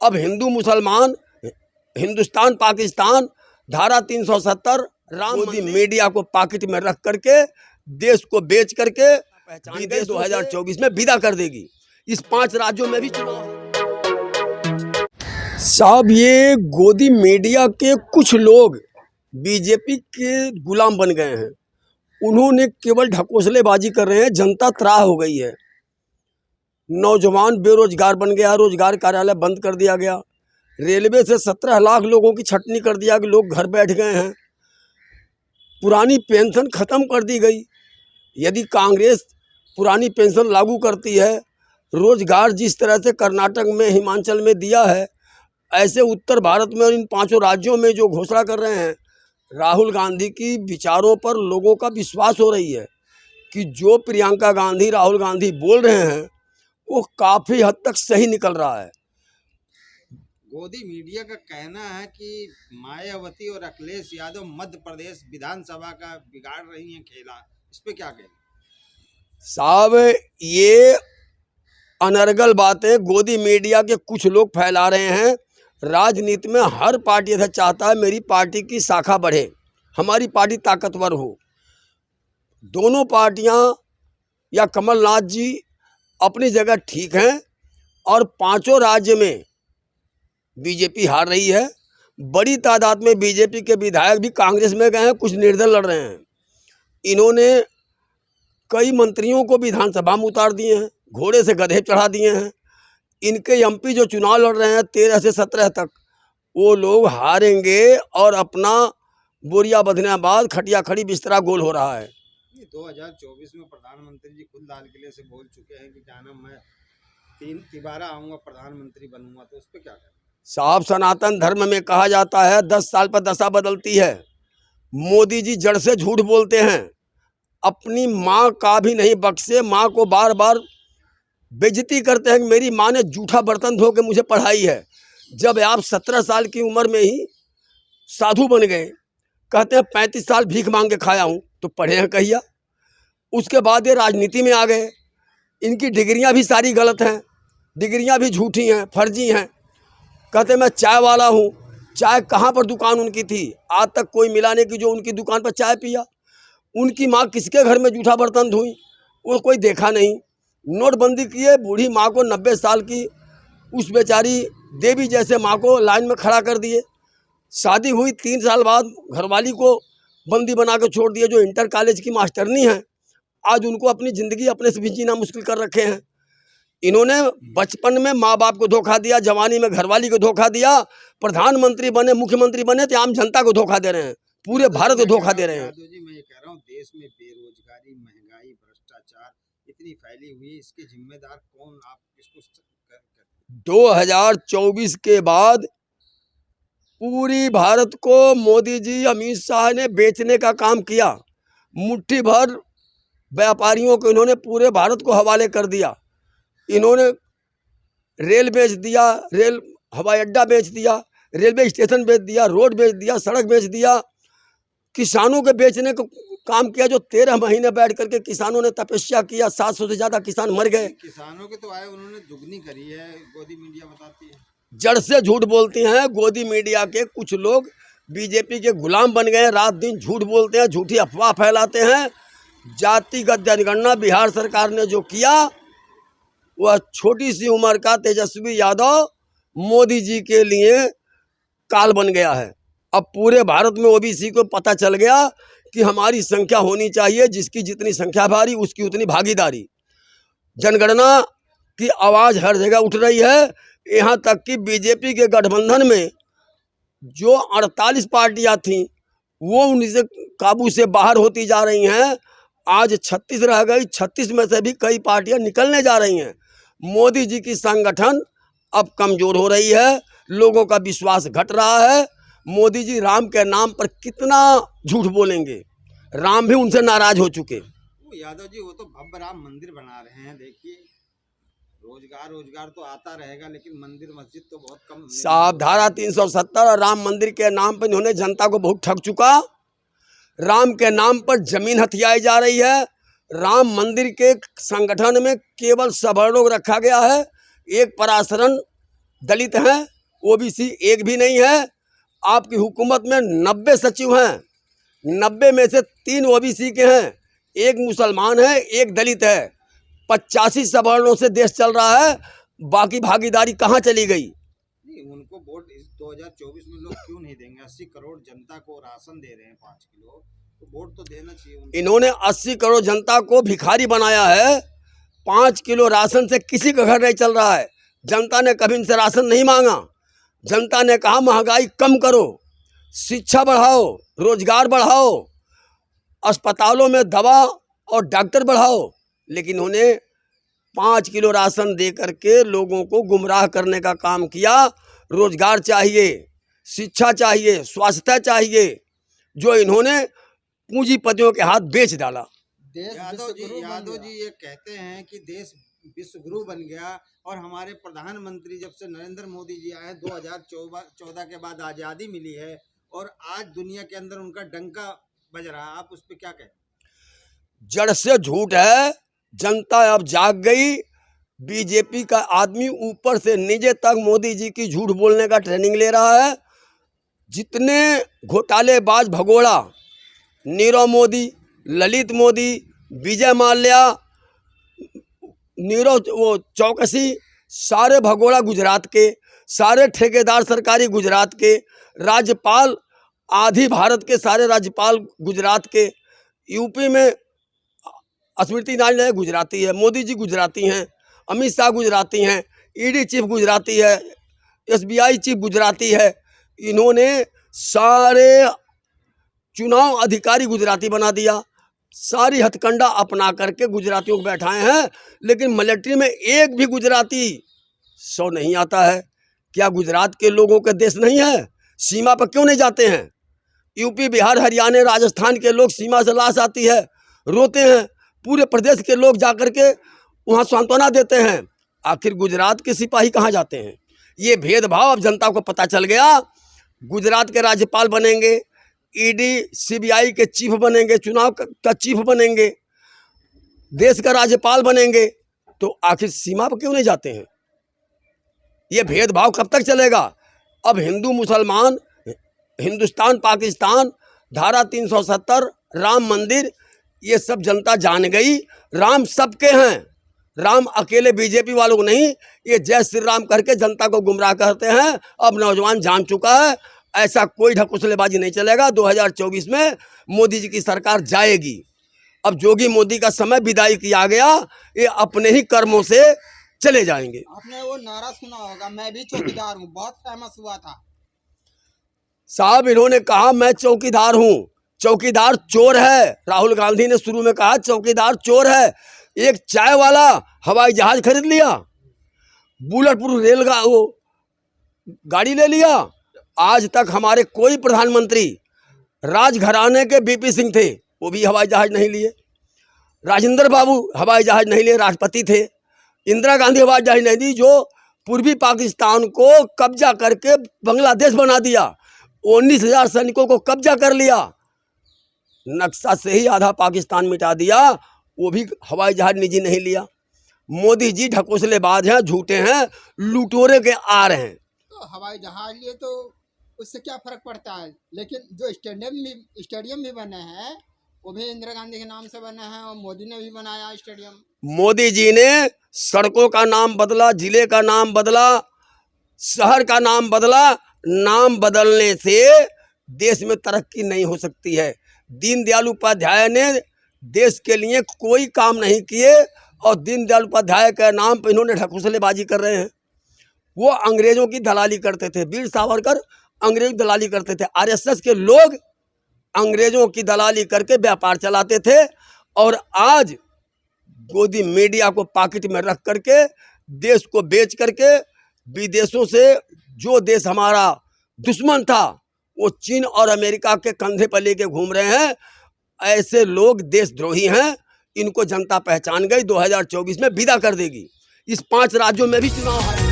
अब हिंदू मुसलमान, हिंदुस्तान पाकिस्तान, धारा 370, राम मोदी मीडिया को पॉकेट में रख करके देश को बेच करके विदेश 2024 में विदा कर देगी। इस 5 राज्यों में भी चुनाव। साहब, ये गोदी मीडिया के कुछ लोग बीजेपी के गुलाम बन गए हैं। उन्होंने केवल ढकोसलेबाजी कर रहे हैं। जनता त्राह हो गई है। नौजवान बेरोजगार बन गया, रोजगार कार्यालय बंद कर दिया गया। रेलवे से 17 लाख लोगों की छटनी कर दिया कि लोग घर बैठ गए हैं। पुरानी पेंशन खत्म कर दी गई। यदि कांग्रेस पुरानी पेंशन लागू करती है, रोजगार जिस तरह से कर्नाटक में, हिमाचल में दिया है, ऐसे उत्तर भारत में और इन 5 राज्यों में जो घोषणा कर रहे हैं, राहुल गांधी की विचारों पर लोगों का विश्वास हो रही है कि जो प्रियंका गांधी, राहुल गांधी बोल रहे हैं वो काफ़ी हद तक सही निकल रहा है। गोदी मीडिया का कहना है कि मायावती और अखिलेश यादव मध्य प्रदेश विधानसभा का बिगाड़ रही हैं खेला। इस पे क्या कहें? साहब, ये अनर्गल बातें गोदी मीडिया के कुछ लोग फैला रहे हैं। राजनीति में हर पार्टी ऐसा चाहता है मेरी पार्टी की शाखा बढ़े, हमारी पार्टी ताकतवर हो। दोनों पार्टियां या कमलनाथ जी अपनी जगह ठीक हैं और 5 राज्य में बीजेपी हार रही है। बड़ी तादाद में बीजेपी के विधायक भी कांग्रेस में गए हैं, कुछ निर्दल लड़ रहे हैं। इन्होंने कई मंत्रियों को विधानसभा में उतार दिए हैं, घोड़े से गधे चढ़ा दिए हैं। इनके एमपी जो चुनाव लड़ रहे हैं 13 से 17 तक, वो लोग हारेंगे और अपना बोरिया बंधने बाद खटिया खड़ी बिस्तरा गोल हो रहा है। 2024 में प्रधानमंत्री जी खुद लाल किले से बोल चुके हैं कि क्या नाम, मैं दोबारा आऊँगा, प्रधानमंत्री बनूंगा। तो उस पर क्या कहें? साहब, सनातन धर्म में कहा जाता है 10 साल पर दशा बदलती है। मोदी जी जड़ से झूठ बोलते हैं। अपनी माँ का भी नहीं बख्शे, माँ को बार बार बेइज्जती करते हैं कि मेरी माँ ने जूठा बर्तन धो के मुझे पढ़ाई है। जब आप 17 साल की उम्र में ही साधु बन गए, कहते हैं 35 साल भीख मांग के खाया हूँ, तो पढ़े हैं कहिया। उसके बाद ये राजनीति में आ गए। इनकी डिग्रियाँ भी सारी गलत हैं, डिग्रियाँ भी झूठी हैं, फर्जी हैं। कहते मैं चाय वाला हूँ। चाय कहाँ पर दुकान उनकी थी? आज तक कोई मिला नहीं कि जो उनकी दुकान पर चाय पिया। उनकी माँ किसके घर में जूठा बर्तन धोई, वो कोई देखा नहीं। नोटबंदी किए, बूढ़ी माँ को 90 साल की उस बेचारी देवी जैसे माँ को लाइन में खड़ा कर दिए। शादी हुई 3 साल बाद घरवाली को बंदी बना के छोड़ दिए, जो इंटर कॉलेज की मास्टरनी है। आज उनको अपनी ज़िंदगी अपने से भी जीना मुश्किल कर रखे हैं। इन्होंने बचपन में माँ बाप को धोखा दिया, जवानी में घरवाली को धोखा दिया, प्रधानमंत्री बने, मुख्यमंत्री बने तो आम जनता को धोखा दे रहे हैं, पूरे भारत को धोखा दे रहे हैं। जी, मैं ये कह रहा हूँ, देश में बेरोजगारी, महंगाई, भ्रष्टाचार इतनी फैली हुई है, इसके जिम्मेदार कौन? आप इसको 2024 के बाद पूरी भारत को मोदी जी, अमित शाह ने बेचने का काम किया। मुट्ठी भर व्यापारियों को इन्होंने पूरे भारत को हवाले कर दिया। इन्होंने रेल बेच दिया, रेल हवाई अड्डा बेच दिया, रेलवे स्टेशन बेच दिया, रोड बेच दिया, सड़क बेच दिया। किसानों के बेचने का काम किया। जो 13 महीने बैठ करके किसानों ने तपस्या किया, 700 से ज़्यादा किसान मर गए। किसानों के तो आए उन्होंने दुगनी करी है, गोदी मीडिया बताती है। जड़ से झूठ बोलती हैं। गोदी मीडिया के कुछ लोग बीजेपी के गुलाम बन गए। रात दिन झूठ बोलते हैं, झूठी अफवाह फैलाते हैं। जातिगत जनगणना बिहार सरकार ने जो किया, वह छोटी सी उम्र का तेजस्वी यादव मोदी जी के लिए काल बन गया है। अब पूरे भारत में ओबीसी को पता चल गया कि हमारी संख्या होनी चाहिए, जिसकी जितनी संख्या भारी उसकी उतनी भागीदारी। जनगणना की आवाज़ हर जगह उठ रही है। यहाँ तक कि बीजेपी के गठबंधन में जो 48 पार्टियाँ थीं, वो उनसे काबू से बाहर होती जा रही हैं। आज 36 रह गई। 36 में से भी कई पार्टियां निकलने जा रही हैं। मोदी जी की संगठन अब कमज़ोर हो रही है, लोगों का विश्वास घट रहा है। मोदी जी राम के नाम पर कितना झूठ बोलेंगे, राम भी उनसे नाराज हो चुके। यादव जी, वो तो भव्य राम मंदिर बना रहे हैं। देखिए, रोजगार तो आता रहेगा, लेकिन मंदिर मस्जिद तो बहुत कम। साहब, धारा 370 और राम मंदिर के नाम पर इन्होंने जनता को बहुत ठग चुका। राम के नाम पर जमीन हथियाई जा रही है। राम मंदिर के संगठन में केवल सवर्णों को रखा गया है। एक पराशरण दलित हैं, ओबीसी एक भी नहीं है। आपकी हुकूमत में 90 सचिव हैं, 90 में से 3 ओबीसी के हैं, एक मुसलमान है, एक दलित है। 85 सवर्णों से देश चल रहा है, बाकी भागीदारी कहाँ चली गई? नहीं, उनको वोट इस 2024 में लोग क्यों नहीं देंगे? 80 करोड़ जनता को राशन दे रहे हैं 5 किलो, तो वोट तो देना चाहिए उनको। इन्होंने 80 करोड़ जनता को भिखारी बनाया है। 5 किलो राशन से किसी का घर नहीं चल रहा है। जनता ने कभी इनसे राशन नहीं मांगा। जनता ने कहा महंगाई कम करो, शिक्षा बढ़ाओ, रोजगार बढ़ाओ, अस्पतालों में दवा और डॉक्टर बढ़ाओ। लेकिन उन्हें 5 किलो राशन दे करके लोगों को गुमराह करने का काम किया। रोजगार चाहिए, शिक्षा चाहिए, स्वास्थ्य चाहिए, जो इन्होंने पूंजीपतियों के हाथ बेच डाला। यादव जी ये कहते हैं कि देश विश्व गुरु बन गया, और हमारे प्रधानमंत्री जब से नरेंद्र मोदी जी आए 2014 के बाद आज़ादी मिली है, और आज दुनिया के अंदर उनका डंका बज रहा है। आप उस पर क्या कहें? जड़ से झूठ है। जनता अब जाग गई। बीजेपी का आदमी ऊपर से नीचे तक मोदी जी की झूठ बोलने का ट्रेनिंग ले रहा है। जितने घोटालेबाज भगोड़ा, नीरव मोदी, ललित मोदी, विजय माल्या, नीरव वो चौकसी, सारे भगोड़ा गुजरात के, सारे ठेकेदार सरकारी गुजरात के, राज्यपाल आधी भारत के सारे राज्यपाल गुजरात के, यूपी में स्मृति ईरानी गुजराती है, मोदी जी गुजराती हैं, अमित शाह गुजराती हैं, ईडी चीफ गुजराती है, एसबीआई चीफ गुजराती है। इन्होंने सारे चुनाव अधिकारी गुजराती बना दिया। सारी हथकंडा अपना करके गुजरातियों को बैठाए हैं। लेकिन मिलिट्री में एक भी गुजराती 100 नहीं आता है। क्या गुजरात के लोगों के देश नहीं है? सीमा पर क्यों नहीं जाते हैं? यूपी, बिहार, हरियाणा, राजस्थान के लोग सीमा से लाश आती है, रोते हैं। पूरे प्रदेश के लोग जाकर के वहाँ सांत्वना देते हैं। आखिर गुजरात के सिपाही कहाँ जाते हैं? ये भेदभाव अब जनता को पता चल गया। गुजरात के राज्यपाल बनेंगे, ईडी सीबीआई के चीफ बनेंगे, चुनाव का चीफ बनेंगे, देश का राज्यपाल बनेंगे, तो आखिर सीमा पर क्यों नहीं जाते हैं? ये भेदभाव कब तक चलेगा? अब हिंदू मुसलमान, हिंदुस्तान पाकिस्तान, धारा 370, राम मंदिर, ये सब जनता जान गई। राम सबके हैं, राम अकेले बीजेपी वालों को नहीं। ये जय श्री राम करके जनता को गुमराह करते हैं। अब नौजवान जान चुका है, ऐसा कोई ढकोसलेबाजी नहीं चलेगा। 2024 में मोदी जी की सरकार जाएगी। अब जोगी मोदी का समय विदाई किया गया, ये अपने ही कर्मों से चले जाएंगे। आपने वो नारा सुना होगा, मैं भी चौकीदार हूँ, बहुत फेमस हुआ था। साहब, इन्होंने कहा मैं चौकीदार हूँ। चौकीदार चोर है। राहुल गांधी ने शुरू में कहा चौकीदार चोर है। एक चाय वाला हवाई जहाज खरीद लिया, बुलेट प्रूफ रेल वो गाड़ी ले लिया। आज तक हमारे कोई प्रधानमंत्री, राजघराने के बीपी सिंह थे, वो भी हवाई जहाज नहीं लिए। राजेंद्र बाबू हवाई जहाज नहीं लिए, राष्ट्रपति थे। इंदिरा गांधी हवाई जहाज नहीं दी, जो पूर्वी पाकिस्तान को कब्जा करके बांग्लादेश बना दिया। 19,000 सैनिकों को कब्जा कर लिया। नक्शा से ही आधा पाकिस्तान मिटा दिया, वो भी हवाई जहाज निजी नहीं लिया। मोदी जी ढकोसलेबाज हैं, झूठे हैं, लुटेरे के आ रहे हैं। तो हवाई जहाज लिए तो उससे क्या फर्क पड़ता है? लेकिन जो स्टेडियम भी बने हैं, वो भी इंदिरा गांधी के नाम से बने हैं, और मोदी ने भी बनाया स्टेडियम। मोदी जी ने सड़कों का नाम बदला, जिले का नाम बदला, शहर का नाम बदला। नाम बदलने से देश में तरक्की नहीं हो सकती है। दीनदयाल उपाध्याय ने देश के लिए कोई काम नहीं किए, और दीनदयाल उपाध्याय के नाम पर इन्होंने ढकोसलेबाजी कर रहे हैं। वो अंग्रेजों की दलाली करते थे। वीर सावरकर अंग्रेज दलाली करते थे। आरएसएस के लोग अंग्रेजों की दलाली करके व्यापार चलाते थे, और आज गोदी मीडिया को पॉकेट में रख करके देश को बेच करके विदेशों से जो देश हमारा दुश्मन था, वो चीन और अमेरिका के कंधे पर लेके घूम रहे हैं। ऐसे लोग देशद्रोही हैं। इनको जनता पहचान गई, 2024 में विदा कर देगी। इस 5 राज्यों में भी चुनाव है।